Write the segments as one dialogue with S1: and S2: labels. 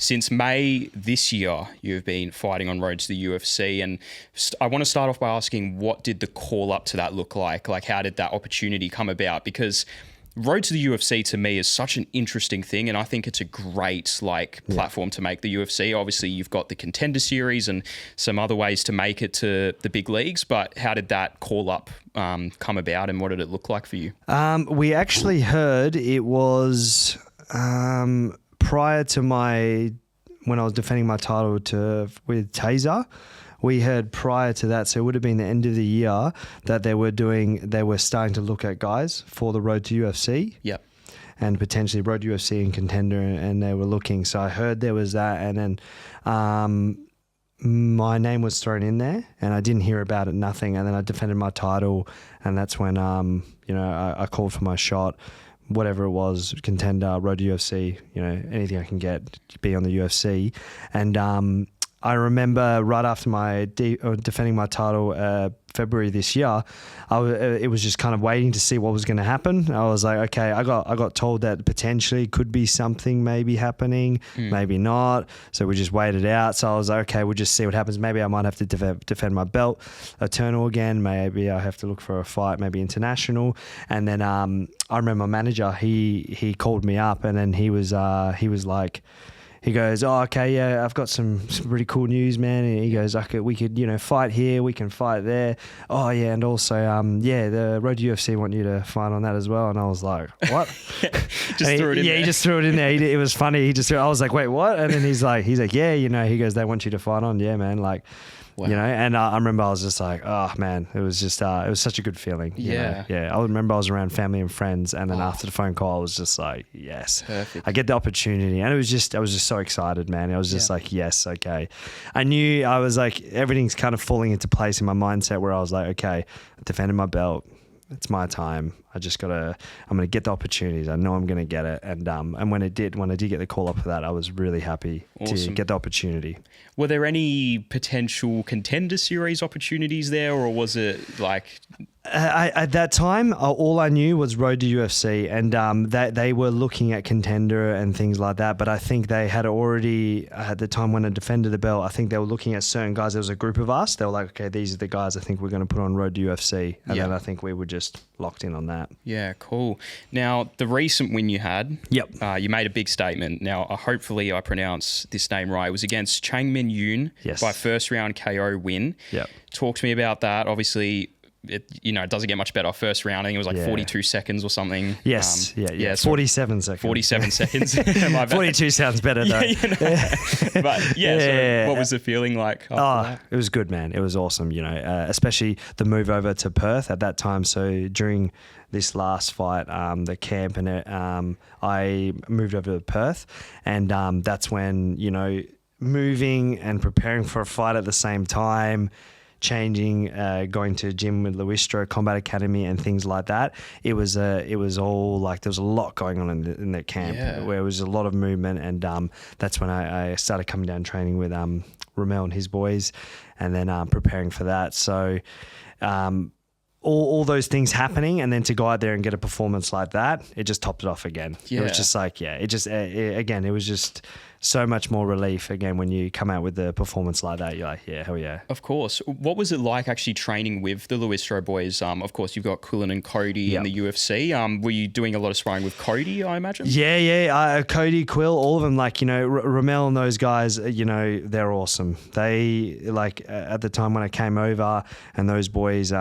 S1: since May this year, you've been fighting on road to the UFC. And I want to start off by asking, what did the call up to that look like? Like, how did that opportunity come about? Because road to the UFC to me is such an interesting thing, and I think it's a great platform to make the UFC. Obviously, you've got the Contender Series and some other ways to make it to the big leagues, but how did that call up come about, and what did it look like for you?
S2: We actually heard it was prior to when I was defending my title with Taser. We heard prior to that, so it would have been the end of the year, that they were starting to look at guys for the road to UFC.
S1: Yep.
S2: And potentially road to UFC and Contender, and they were looking. So I heard there was that, and then my name was thrown in there, and I didn't hear about it, nothing. And then I defended my title, and that's when I called for my shot. Whatever it was, Contender, road to UFC, anything I can get, be on the UFC. And I remember right after my defending my title February this year, it was just kind of waiting to see what was going to happen. I was like, okay, I got told that potentially could be something maybe happening, maybe not. So we just waited out. So I was like, okay, we'll just see what happens. Maybe I might have to defend my belt, Eternal again. Maybe I have to look for a fight, maybe international. And then I remember my manager, he called me up, and then he was like, he goes, oh, okay, yeah, I've got some really cool news, man. And he goes, we could, fight here, we can fight there. Oh, yeah, and also, the Road to UFC want you to fight on that as well. And I was like, what?
S1: Just threw it in there.
S2: Yeah, he just threw it in there. It was funny. I was like, wait, what? And then he's like, yeah, he goes, they want you to fight on. Yeah, man, like... Wow. And I remember I was just like, oh man, it was just, it was such a good feeling.
S1: Yeah.
S2: Yeah. I remember I was around family and friends, and then after the phone call, I was just like, yes,
S1: perfect.
S2: I get the opportunity. And I was just so excited, man. I was just like, yes, okay. I knew, I was like, everything's kind of falling into place in my mindset where I was like, okay, I defended my belt. It's my time. I'm going to get the opportunities. I know I'm going to get it. And when I did get the call up for that, I was really happy to get the opportunity.
S1: Were there any potential Contender Series opportunities there, or was it like...
S2: At that time, all I knew was road to UFC, and they were looking at Contender and things like that. But I think they had already, at the time when I defended the belt, I think they were looking at certain guys. There was a group of us. They were like, okay, these are the guys I think we're going to put on road to UFC. And then I think we were just locked in on that.
S1: Yeah, cool. Now, the recent win you had, you made a big statement. Now, hopefully I pronounce this name right. It was against Chang Min Yoon by first round KO win.
S2: Yep.
S1: Talk to me about that. Obviously, it doesn't get much better. First round, I think it was like 42 seconds or something.
S2: Yes, 47 seconds.
S1: 47 seconds.
S2: 42 sounds better though.
S1: But so what was the feeling like after that?
S2: It was good, man. It was awesome, especially the move over to Perth at that time. So during this last fight, the camp, and I moved over to Perth, and that's when, moving and preparing for a fight at the same time, changing, going to gym with Luistro Combat Academy and things like that. It was all like, there was a lot going on in that camp where it was a lot of movement, and that's when I started coming down training with Ramel and his boys, and then preparing for that. So all those things happening, and then to go out there and get a performance like that, it just topped it off again. It was just like, it was just so much more relief again when you come out with the performance like that. You're like, yeah, hell yeah.
S1: Of course. What was it like actually training with the Luistro boys? Of course, you've got Quillen and Cody in the UFC. Were you doing a lot of sparring with Cody, I imagine? Yeah.
S2: Cody, Quill, all of them, Ramel and those guys, they're awesome. They, at the time when I came over, and those boys,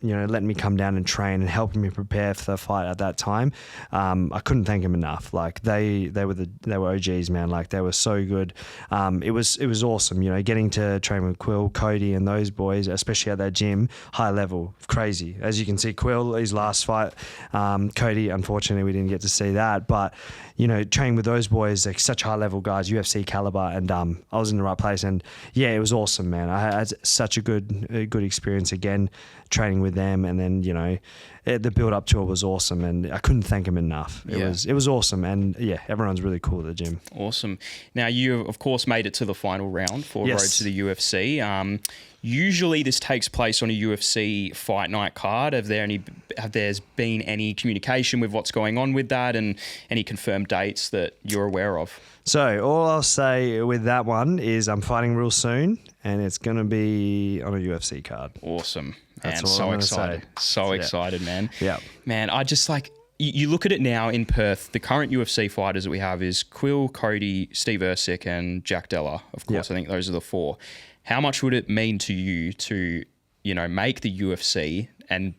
S2: letting me come down and train and helping me prepare for the fight at that time. I couldn't thank them enough. They were OGs, man. They were so good. It was awesome, getting to train with Quill, Cody, and those boys, especially at that gym, high level, crazy. As you can see, Quill, his last fight, Cody, unfortunately, we didn't get to see that, but training with those boys, such high level guys, UFC caliber, and I was in the right place, and it was awesome, man. I had such a good experience again, training with with them, and then the build up to it was awesome, and I couldn't thank them enough. It was awesome, and everyone's really cool at the gym.
S1: Awesome. Now you of course made it to the final round for Road to the UFC. Usually this takes place on a UFC fight night card. Have there's been any communication with what's going on with that, and any confirmed dates that you're aware of?
S2: So all I'll say with that one is I'm fighting real soon, and it's going to be on a UFC card.
S1: Awesome.
S2: That's
S1: man,
S2: all
S1: so
S2: I'm
S1: excited.
S2: say.
S1: So excited, man.
S2: Yeah.
S1: Man, I just you look at it now in Perth, the current UFC fighters that we have is Quill, Cody, Steve Ersic, and Jack Della. Of course, I think those are the four. How much would it mean to you to, make the UFC, and,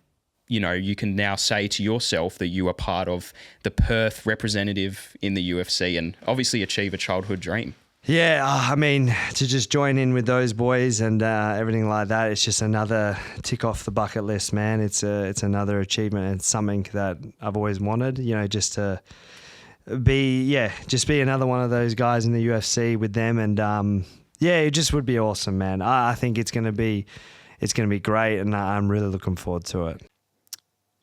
S1: you can now say to yourself that you are part of the Perth representative in the UFC and obviously achieve a childhood dream?
S2: Yeah, I mean, to just join in with those boys and everything like that, it's just another tick off the bucket list, man. It's another achievement. It's something that I've always wanted, just to be another one of those guys in the UFC with them. And it just would be awesome, man. I think it's going to be great, and I'm really looking forward to it.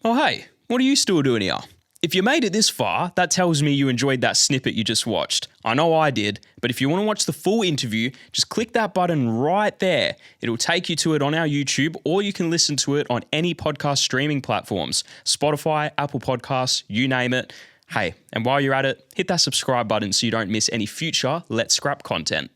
S1: Oh, hey, what are you still doing here? If you made it this far, that tells me you enjoyed that snippet you just watched. I know I did, but if you want to watch the full interview, just click that button right there. It'll take you to it on our YouTube, or you can listen to it on any podcast streaming platforms, Spotify, Apple Podcasts, you name it. Hey, and while you're at it, hit that subscribe button so you don't miss any future Let's Scrap content.